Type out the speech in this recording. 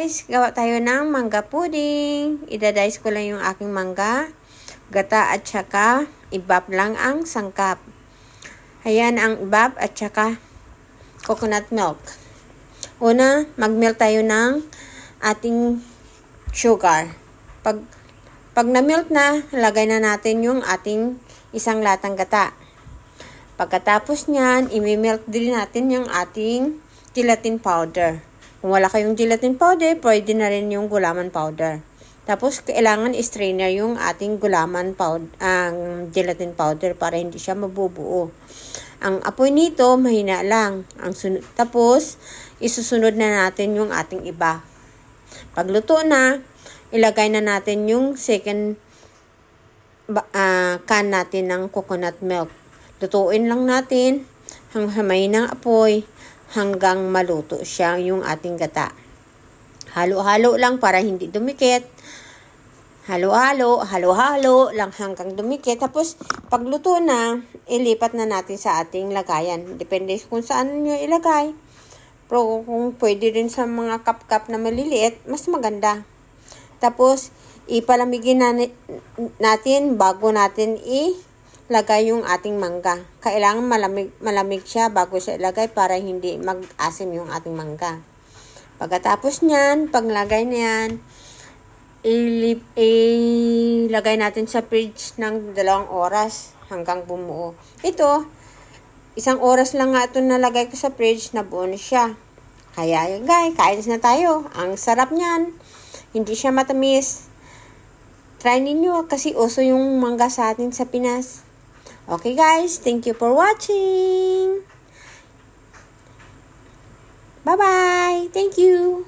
guys, gawa tayo ng mangga pudding. Idadice ko lang yung aking mangga, gata at saka ibab lang ang sangkap. Ayan ang ibab at saka coconut milk. Una, mag-melt tayo ng ating sugar. Pag na-melt na, lagay na natin yung ating isang latang gata. Pagkatapos nyan, imi-melt din natin yung ating gelatin powder. Kung wala kayong gelatin powder, pwede na rin yung gulaman powder. Tapos, kailangan strainer yung ating gulaman powder, ang gelatin powder para hindi siya mabubuo. Ang apoy nito, mahina lang. Tapos, isusunod na natin yung ating iba. Pagluto na, ilagay na natin yung second can natin ng coconut milk. Lutuin lang natin hanggang mahinang apoy hanggang maluto siya yung ating gata. Halo-halo lang para hindi dumikit. Halo-halo lang hanggang dumikit. Tapos, pagluto na, ilipat na natin sa ating lagayan. Depende kung saan nyo ilagay. Pero kung pwede rin sa mga cup-cup na maliliit, mas maganda. Tapos, ipalamigin natin bago natin ilagay yung ating mangga. Kailangan malamig siya bago siya ilagay para hindi mag-asim yung ating mangga. Pagkatapos nyan, paglagay niyan, ilagay natin sa fridge ng 2 oras hanggang bumuo. Ito, 1 oras lang nga ito nalagay ko sa fridge, nabuo na siya. Kaya guys, kain na tayo. Ang sarap niyan. Hindi siya matamis. Try ninyo kasi uso yung mangga sa atin sa Pinas. Okay guys, thank you for watching. Bye-bye. Thank you.